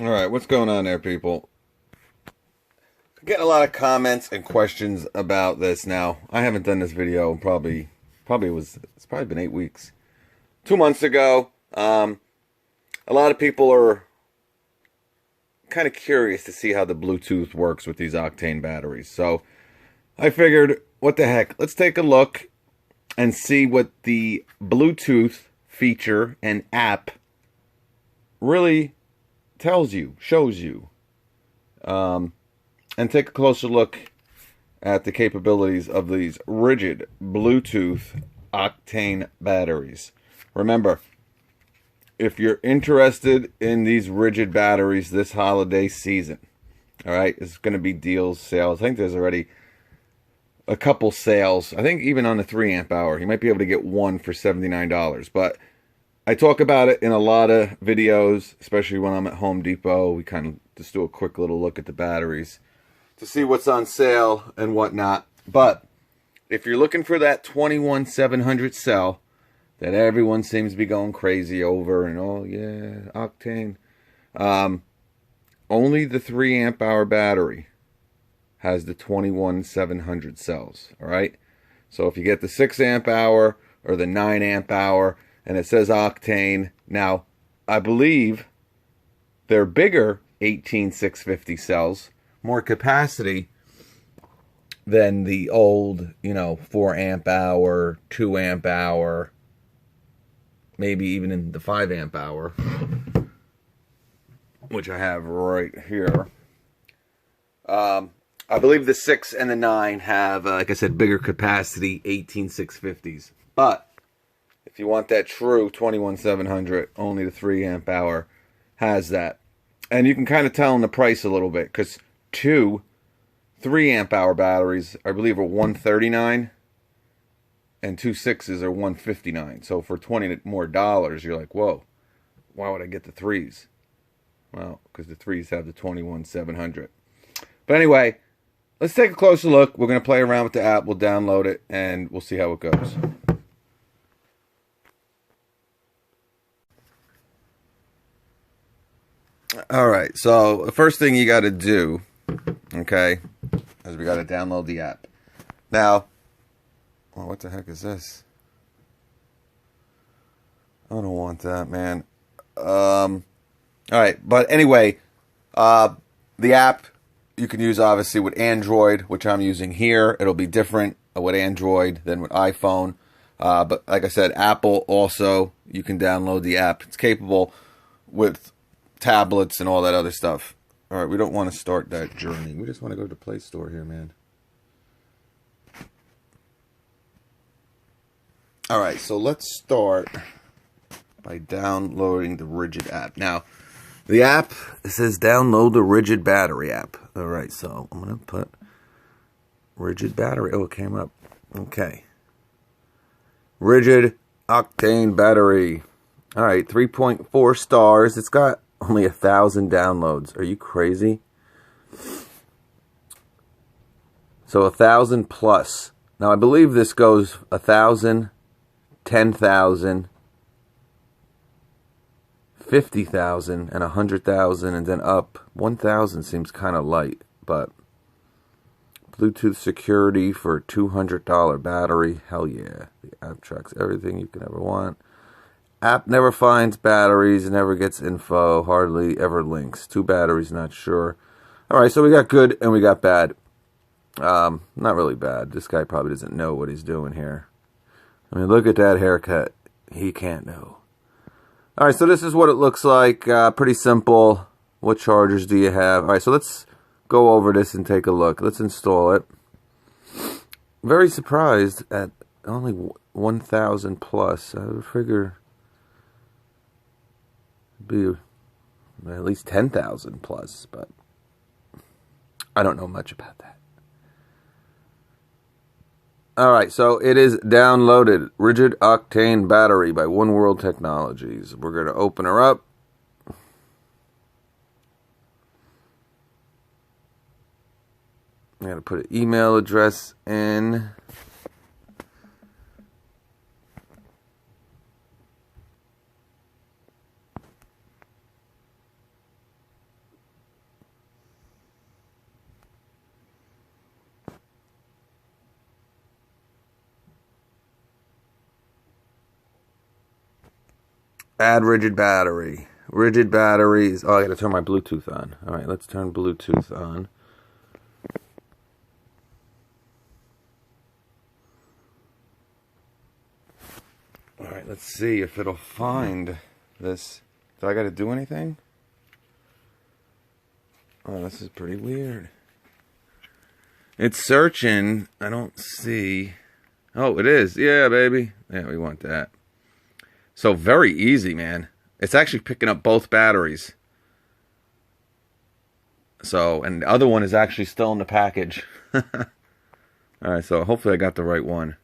All right, what's going on there, people? I'm getting a lot of comments and questions about this now. I haven't done this video in it's probably been 8 weeks. 2 months ago. A lot of people are kind of curious to see how the Bluetooth works with these Octane batteries. So I figured, what the heck? Let's take a look and see what the Bluetooth feature and app really tells you, shows you. And take a closer look at the capabilities of these Ridgid Bluetooth Octane batteries. Remember, if you're interested in these Ridgid batteries this holiday season, all right, it's going to be deals, sales. I think there's already a couple sales. I think even on the 3 amp hour, you might be able to get one for $79. But I talk about it in a lot of videos, especially when I'm at Home Depot. We kind of just do a quick little look at the batteries to see what's on sale and whatnot. But if you're looking for that 21700 cell that everyone seems to be going crazy over, and oh yeah, Octane, only the 3 amp hour battery has the 21700 cells. All right, so if you get the 6 amp hour or the 9 amp hour and it says Octane, now I believe they're bigger 18650 cells, more capacity than the old, 4 amp hour, 2 amp hour, maybe even in the 5 amp hour, which I have right here. I believe the 6 and the 9 have, like I said, bigger capacity 18650s. But if you want that true 21700, only the 3 amp hour has that. And you can kind of tell in the price a little bit, because 2 3 amp hour batteries, I believe, are $139, and 2 6s are $159. So for $20 more, you're like, whoa, why would I get the 3s? Well, because the 3s have the 21700. But anyway, let's take a closer look. We're going to play around with the app. We'll download it, and we'll see how it goes. All right, so the first thing you got to do, okay, is we got to download the app. Now, well, what the heck is this? I don't want that, man. All right, but anyway, the app you can use obviously with Android, which I'm using here. It'll be different with Android than with iPhone. But like I said, Apple also, you can download the app. It's capable with tablets and all that other stuff. All right, we don't want to start that journey. We just want to go to the Play Store here, man. All right, so let's start by downloading the Ridgid app. Now, the app, it says download the Ridgid battery app. All right, so I'm going to put Ridgid battery. Oh, it came up. Okay. Ridgid Octane battery. All right, 3.4 stars. It's got only 1,000 downloads. Are you crazy? So 1,000 plus. Now I believe this goes 1,000, 10,000, 50,000, and 100,000, and then up. 1,000 seems kind of light, but Bluetooth security for a $200 battery. Hell yeah. The app tracks everything you can ever want. App never finds batteries, never gets info, hardly ever links. 2 batteries, not sure. Alright, so we got good and we got bad. Not really bad. This guy probably doesn't know what he's doing here. I mean, look at that haircut. He can't know. Alright, so this is what it looks like. Pretty simple. What chargers do you have? Alright, so let's go over this and take a look. Let's install it. Very surprised at only 1,000 plus. I would figure be at least 10,000 plus, but I don't know much about that. Alright, so it is downloaded. Ridgid Octane battery by One World Technologies. We're going to open her up. I'm going to put an email address in. Add rigid battery. Rigid batteries. Oh, I gotta turn my Bluetooth on. Alright, let's turn Bluetooth on. Alright, let's see if it'll find this. Do I gotta do anything? Oh, this is pretty weird. It's searching. I don't see. Oh, it is. Yeah, baby. Yeah, we want that. So very easy, man. It's actually picking up both batteries. So, and the other one is actually still in the package. Alright, so hopefully I got the right one.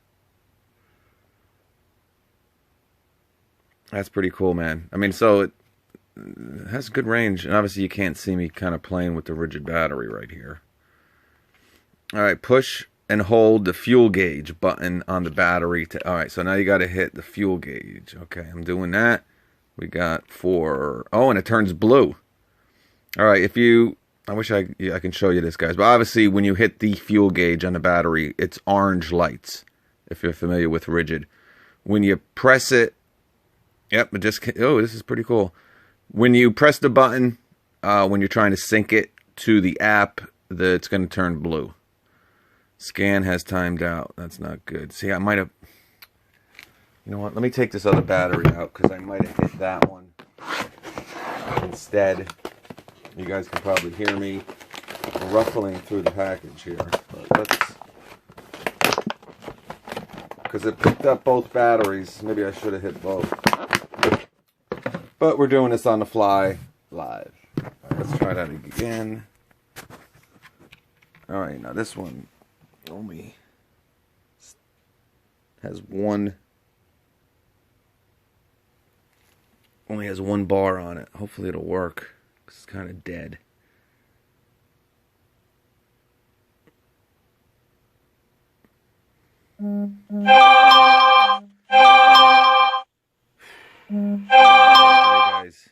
That's pretty cool, man. I mean, so it has good range. And obviously you can't see me kind of playing with the rigid battery right here. Alright, push and hold the fuel gauge button on the battery. Alright, so now you got to hit the fuel gauge. Okay, I'm doing that. We got 4. Oh, and it turns blue. Alright, if you... I wish I can show you this, guys. But obviously, when you hit the fuel gauge on the battery, it's orange lights. If you're familiar with Ridgid. When you press it... Yep, it just... Oh, this is pretty cool. When you press the button, when you're trying to sync it to the app, it's going to turn blue. Scan has timed out. That's not good. See, I might have... You know what? Let me take this other battery out because I might have hit that one instead. You guys can probably hear me ruffling through the package here. Because it picked up both batteries. Maybe I should have hit both. But we're doing this on the fly live. Right, let's try that again. Alright, now this one only has one bar on it. Hopefully it'll work. It's kind of dead. Okay, guys.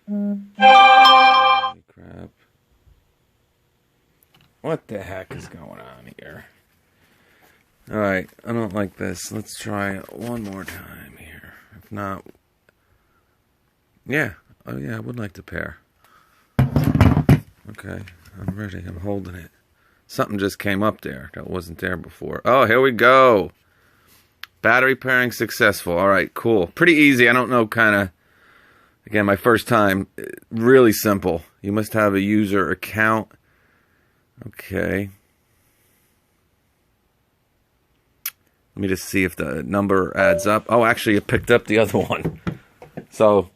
Holy crap. What the heck is going on here? Alright, I don't like this. Let's try it one more time here. If not... Yeah. Oh yeah, I would like to pair. Okay, I'm ready. I'm holding it. Something just came up there that wasn't there before. Oh, here we go. Battery pairing successful. Alright, cool. Pretty easy. I don't know, kind of... Again, my first time. Really simple. You must have a user account. Okay. Let me just see if the number adds up. Oh, actually, it picked up the other one. So,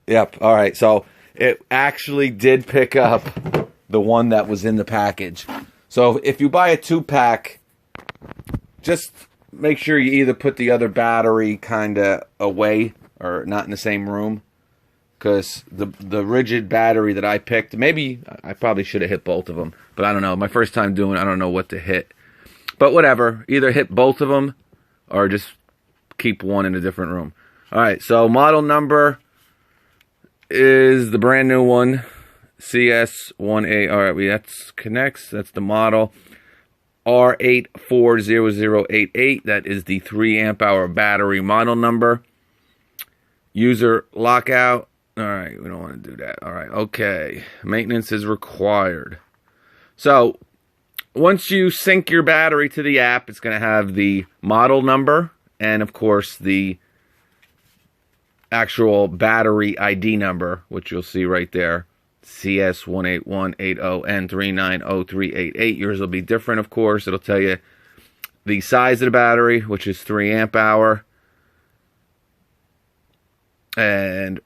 yep. All right. So, it actually did pick up the one that was in the package. So, if you buy a 2-pack, just make sure you either put the other battery kind of away or not in the same room. Because the Ridgid battery that I picked, maybe I probably should have hit both of them. But I don't know. My first time doing it, I don't know what to hit. But whatever. Either hit both of them or just keep one in a different room. Alright, so model number is the brand new one. CS18. Alright, that's connects. That's the model. R840088. That is the 3 amp hour battery model number. User lockout. Alright, we don't want to do that. Alright, okay. Maintenance is required. So, once you sync your battery to the app, it's going to have the model number and, of course, the actual battery ID number, which you'll see right there. CS18180N390388. Yours will be different, of course. It'll tell you the size of the battery, which is 3 amp hour. And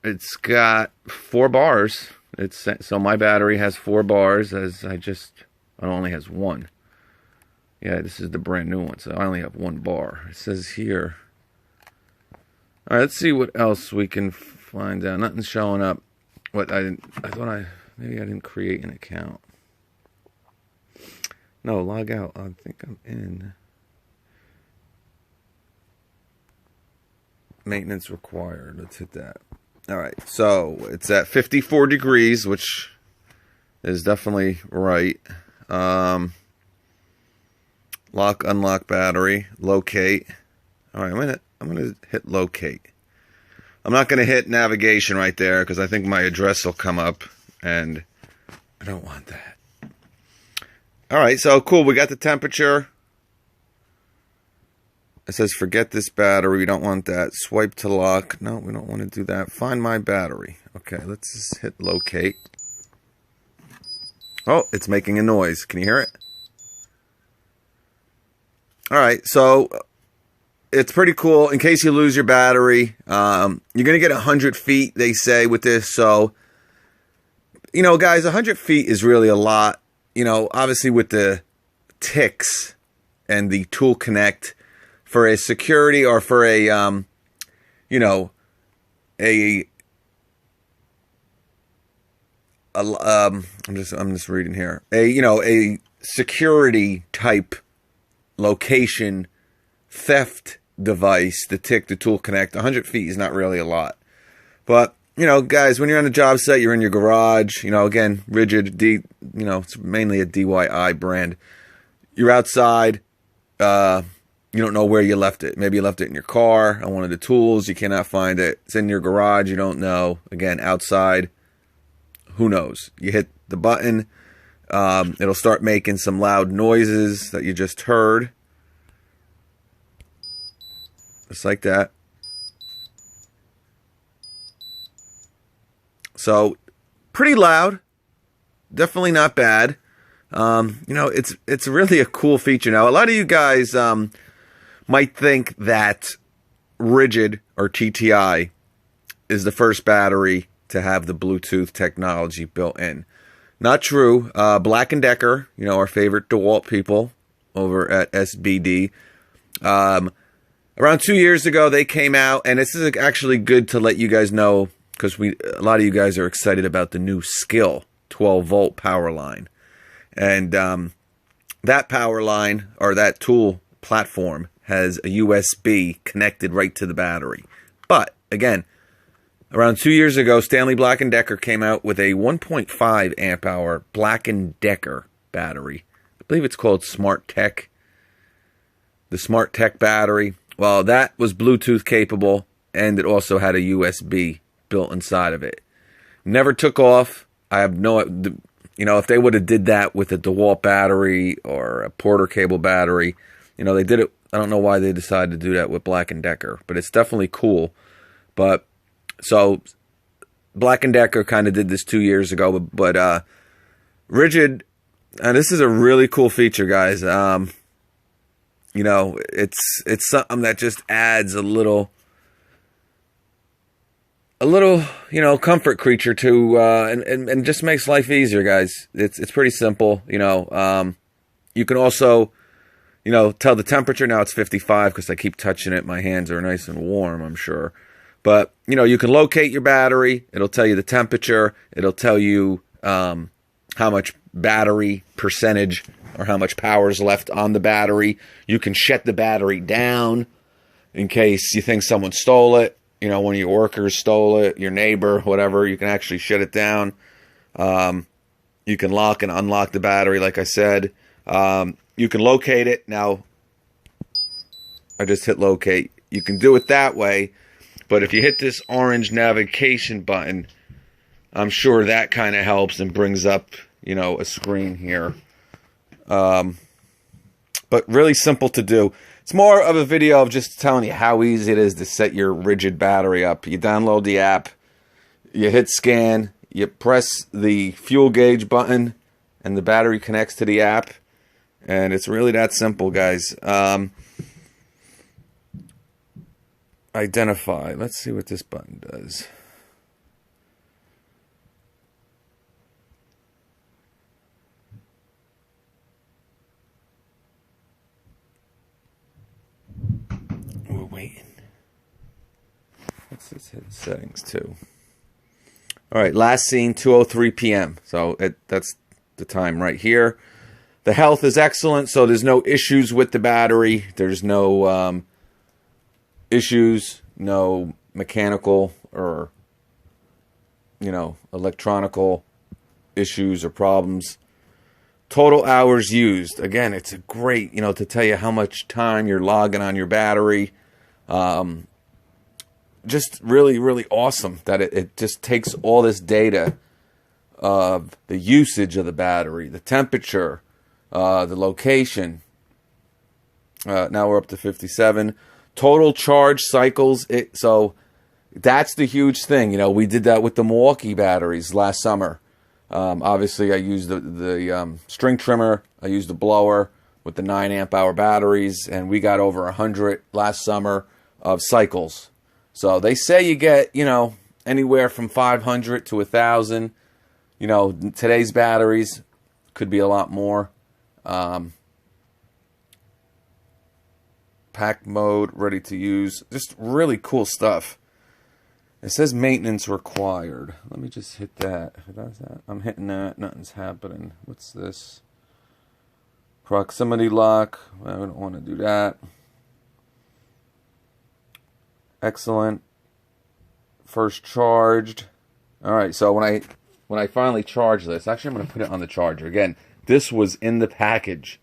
it's got 4 bars. So my battery has 4 bars, as it only has 1. Yeah, this is the brand new one, so I only have 1 bar. It says here. All right, let's see what else we can find out. Nothing's showing up. Maybe I didn't create an account. No, log out. I think I'm in. Maintenance required. Let's hit that. All right, so it's at 54 degrees, which is definitely right. Lock, unlock battery, locate. All right, I'm gonna hit locate. I'm not going to hit navigation right there because I think my address will come up, and I don't want that. All right, so cool. We got the temperature. It says forget this battery. We don't want that. Swipe to lock. No, we don't want to do that. Find my battery. Okay, let's just hit locate. Oh, it's making a noise. Can you hear it? All right, so it's pretty cool. In case you lose your battery, you're going to get 100 feet, they say, with this. So, you know, guys, 100 feet is really a lot. You know, obviously with the ticks and the tool connect for a security or for a, you know, I'm just reading here. A security type location theft device, the tick, the tool connect. 100 feet is not really a lot. But, you know, guys, when you're on a job site, you're in your garage, you know, again, Ridgid, you know, it's mainly a DIY brand. You're outside, you don't know where you left it. Maybe you left it in your car on one of the tools. You cannot find it. It's in your garage. You don't know. Again, outside. Who knows? You hit the button. It'll start making some loud noises that you just heard. Just like that. So, pretty loud. Definitely not bad. You know, it's really a cool feature. Now, a lot of you guys might think that Ridgid, or TTI, is the first battery to have the Bluetooth technology built in. Not true. Black & Decker, you know, our favorite DeWalt people over at SBD. Around 2 years ago, they came out, and this is actually good to let you guys know, because a lot of you guys are excited about the new Skill 12-volt power line. And that power line, or that tool platform, has a USB connected right to the battery. But, again, around 2 years ago, Stanley Black & Decker came out with a 1.5 amp hour Black & Decker battery. I believe it's called Smart Tech. The Smart Tech battery. Well, that was Bluetooth capable, and it also had a USB built inside of it. Never took off. I have no, you know, if they would have did that with a DeWalt battery or a Porter cable battery, you know, they did it. I don't know why they decided to do that with Black & Decker, but it's definitely cool. But so Black & Decker kind of did this 2 years ago, but Ridgid, and this is a really cool feature, guys. You know, it's something that just adds a little, you know, comfort creature to, and just makes life easier, guys. It's pretty simple, you know. You can also, you know, tell the temperature. Now it's 55 because I keep touching it. My hands are nice and warm, I'm sure. But, you know, you can locate your battery. It'll tell you the temperature. It'll tell you how much battery percentage or how much power is left on the battery. You can shut the battery down in case you think someone stole it. You know, one of your workers stole it, your neighbor, whatever. You can actually shut it down. You can lock and unlock the battery, like I said. You can locate it. Now, I just hit locate. You can do it that way. But if you hit this orange navigation button, I'm sure that kind of helps and brings up, you know, a screen here. But really simple to do. It's more of a video of just telling you how easy it is to set your Ridgid battery up. You download the app, you hit scan, you press the fuel gauge button, and the battery connects to the app. And it's really that simple, guys. Identify. Let's see what this button does. We're waiting. Let's just hit settings too. All right, last seen 2:03 p.m. So that's the time right here. The health is excellent, so there's no issues with the battery. There's no issues, no mechanical or, you know, electronical issues or problems. Total hours used. Again, it's a great, you know, to tell you how much time you're logging on your battery. just really, really awesome that it just takes all this data of the usage of the battery, the temperature, the location. Now we're up to 57. Total charge cycles. So that's the huge thing. You know, we did that with the Milwaukee batteries last summer. Obviously, I used the string trimmer. I used the blower with the 9 amp hour batteries, and we got over 100 last summer of cycles. So they say you get, you know, anywhere from 500 to 1,000. You know, today's batteries could be a lot more. Pack mode, ready to use. Just really cool stuff. It says maintenance required. Let me just hit that. If it does that, I'm hitting that. Nothing's happening. What's this? Proximity lock. I don't want to do that. Excellent. First charged. All right. So when I finally charge this, actually I'm going to put it on the charger again. This was in the package.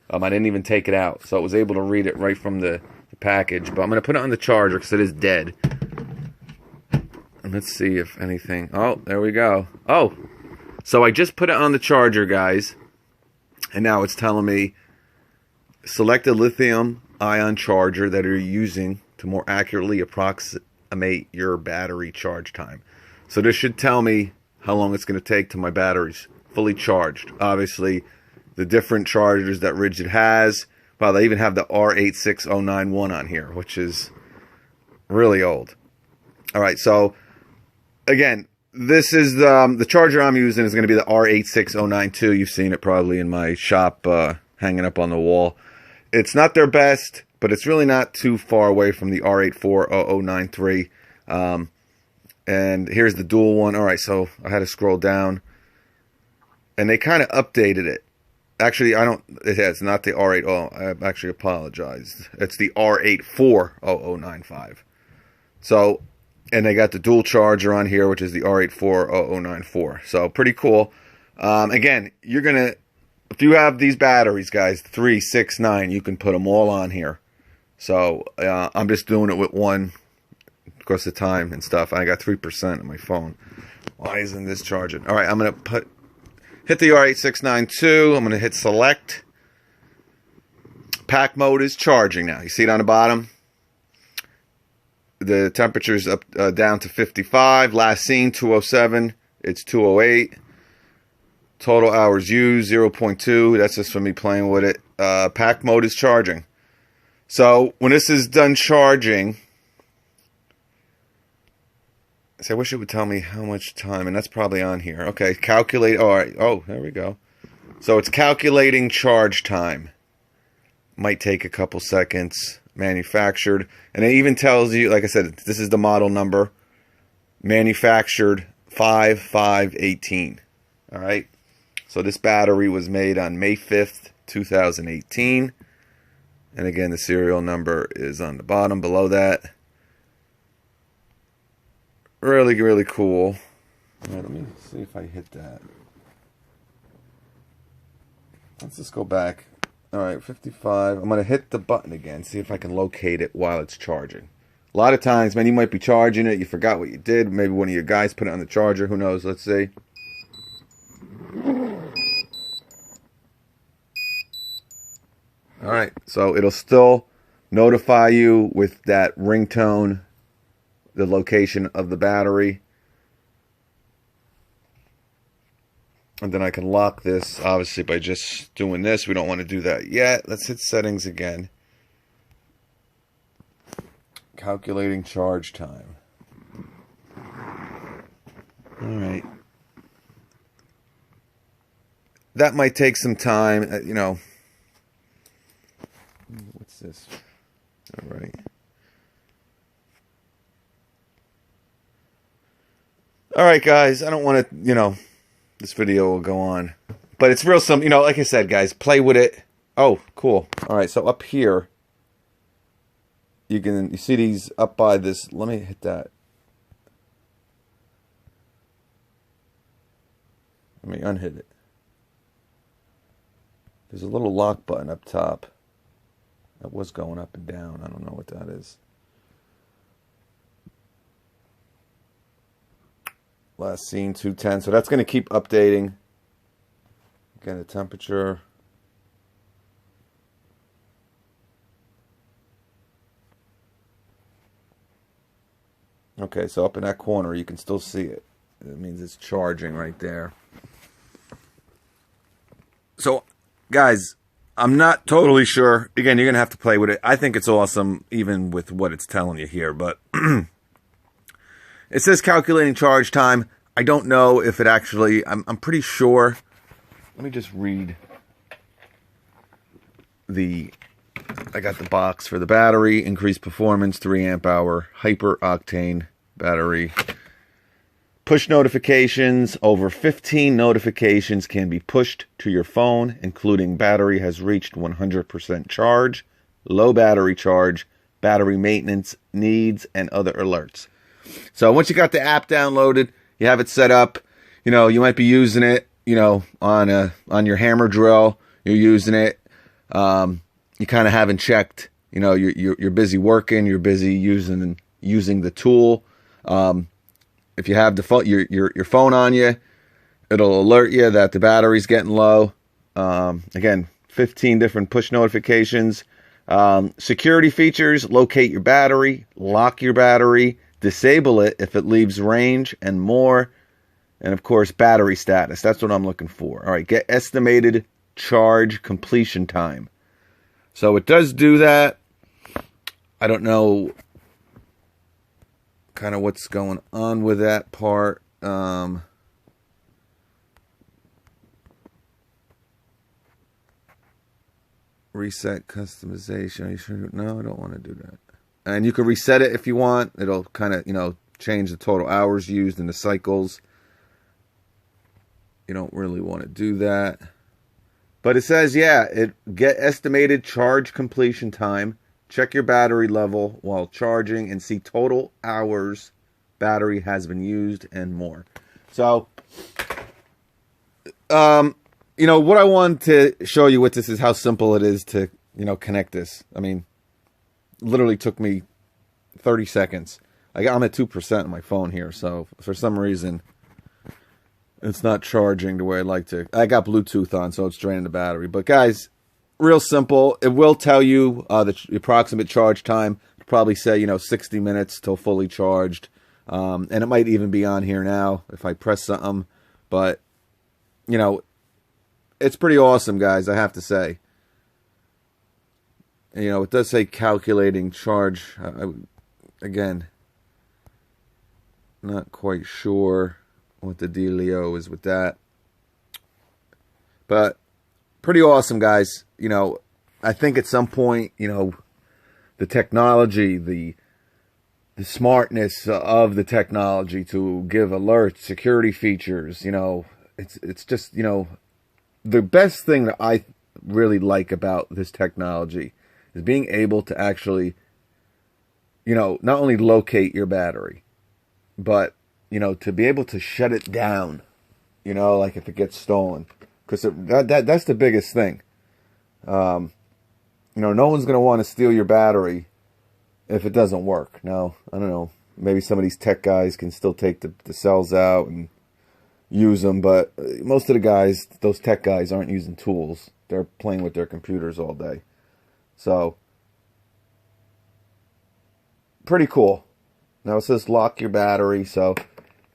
I didn't even take it out, so I was able to read it right from the package. But I'm going to put it on the charger because it is dead. And let's see if anything... Oh, there we go. Oh, so I just put it on the charger, guys. And now it's telling me, select a lithium-ion charger that you're using to more accurately approximate your battery charge time. So this should tell me how long it's going to take till my battery's fully charged. Obviously, the different chargers that Ridgid has. Wow, they even have the R86091 on here, which is really old. All right, so again, this is the charger I'm using is going to be the R86092. You've seen it probably in my shop hanging up on the wall. It's not their best, but it's really not too far away from the R84093. And here's the dual one. All right, so I had to scroll down. And they kind of updated it. Actually, it's not the R8. Oh, I actually apologized. It's the R84095. So, and they got the dual charger on here, which is the R84094. So, pretty cool. Again, you're going to, if you have these batteries, guys, 3, 6, 9, you can put them all on here. So, I'm just doing it with one because of time and stuff. I got 3% on my phone. Why isn't this charging? All right, I'm going to hit the R8692. I'm going to hit select. Pack mode is charging now. You see it on the bottom? The temperature's up down to 55. Last seen 207. It's 208. Total hours used 0.2. That's just for me playing with it. Pack mode is charging. So when this is done charging, I wish it would tell me how much time, and that's probably on here. Okay, calculate. All right. Oh, there we go. So it's calculating charge time. Might take a couple seconds. Manufactured, and it even tells you, like I said, this is the model number. Manufactured 5/5/18. All right. So this battery was made on May 5th, 2018, and again, the serial number is on the bottom below that. Really, really cool. All right, let me see if I hit that. Let's just go back. All right, 55. I'm going to hit the button again, see if I can locate it while it's charging. A lot of times, man, you might be charging it. You forgot what you did. Maybe one of your guys put it on the charger. Who knows? Let's see. All right, so it'll still notify you with that ringtone, the location of the battery. And then I can lock this, obviously, by just doing this. We don't want to do that yet. Let's hit settings again. Calculating charge time. All right. That might take some time, you know. What's this? All right. All right, guys. I don't want to, you know, this video will go on. But it's real simple. You know, like I said, guys, play with it. Oh, cool. All right, so up here, you see these up by this. Let me hit that. Let me unhit it. There's a little lock button up top. That was going up and down. I don't know what that is. Last seen 210. So that's going to keep updating. Again, the temperature. Okay, so up in that corner, you can still see it. It means it's charging right there. So, guys, I'm not totally sure. Again, you're going to have to play with it. I think it's awesome, even with what it's telling you here. But it says calculating charge time. I don't know if it actually... I'm pretty sure. Let me just read I got the box for the battery. Increased performance, 3 amp hour, hyper octane battery. Push notifications. Over 15 notifications can be pushed to your phone, including battery has reached 100% charge, low battery charge, battery maintenance needs, and other alerts. So once you got the app downloaded, you have it set up, you know, you might be using it, you know, on your hammer drill. You're using it. You kind of haven't checked, you know, you're busy working, you're busy using the tool. If you have the phone, your phone on you, it'll alert you that the battery's getting low. Again, 15 different push notifications. Security features: locate your battery, lock your battery, disable it if it leaves range, and more. And of course, battery status. That's what I'm looking for. All right, get estimated charge completion time. So it does do that. I don't know kind of what's going on with that part. Reset customization. Are you sure? No, I don't want to do that. And you can reset it if you want. It'll kind of, you know, change the total hours used in the cycles. You don't really want to do that. But it says, yeah, get estimated charge completion time. Check your battery level while charging and see total hours battery has been used and more. So, you know, what I want to show you with this is how simple it is to, you know, connect this. I mean, literally took me 30 seconds. I'm at 2% on my phone here, so for some reason it's not charging the way I'd like to. I got Bluetooth on, so it's draining the battery. But guys, real simple. It will tell you the approximate charge time. It'll probably say, you know, 60 minutes till fully charged. And it might even be on here now if I press something. But, you know, it's pretty awesome, guys, I have to say. You know, it does say calculating charge. Again, not quite sure what the dealio is with that. But pretty awesome, guys. You know, I think at some point, you know, the technology, the smartness of the technology to give alerts, security features, you know, it's just, you know, the best thing that I really like about this technology is being able to actually, you know, not only locate your battery, but, you know, to be able to shut it down, you know, like if it gets stolen. Because that's the biggest thing. You know, no one's going to want to steal your battery if it doesn't work. Now, I don't know, maybe some of these tech guys can still take the cells out and use them, but most of the guys, those tech guys, aren't using tools. They're playing with their computers all day. So, pretty cool. Now it says lock your battery, so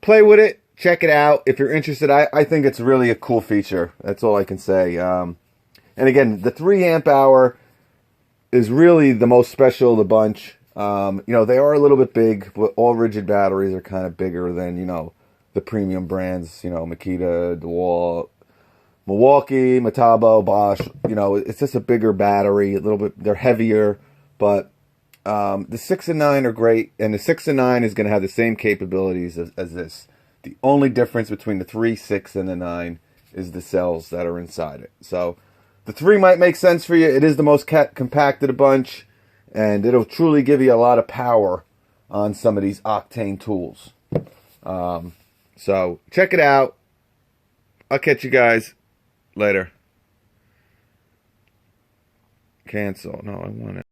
play with it, check it out. If you're interested, I think it's really a cool feature. That's all I can say. And again, the 3 amp hour is really the most special of the bunch. You know, they are a little bit big, but all Ridgid batteries are kind of bigger than, you know, the premium brands, you know, Makita, DeWalt, Milwaukee, Metabo, Bosch. You know, it's just a bigger battery, a little bit, they're heavier, but the 6 and 9 are great, and the 6 and 9 is going to have the same capabilities as this. The only difference between the 3, 6, and the 9 is the cells that are inside it. So the 3 might make sense for you. It is the most compact of the bunch, and it'll truly give you a lot of power on some of these Octane tools. So check it out. I'll catch you guys later. Cancel. No, I want it.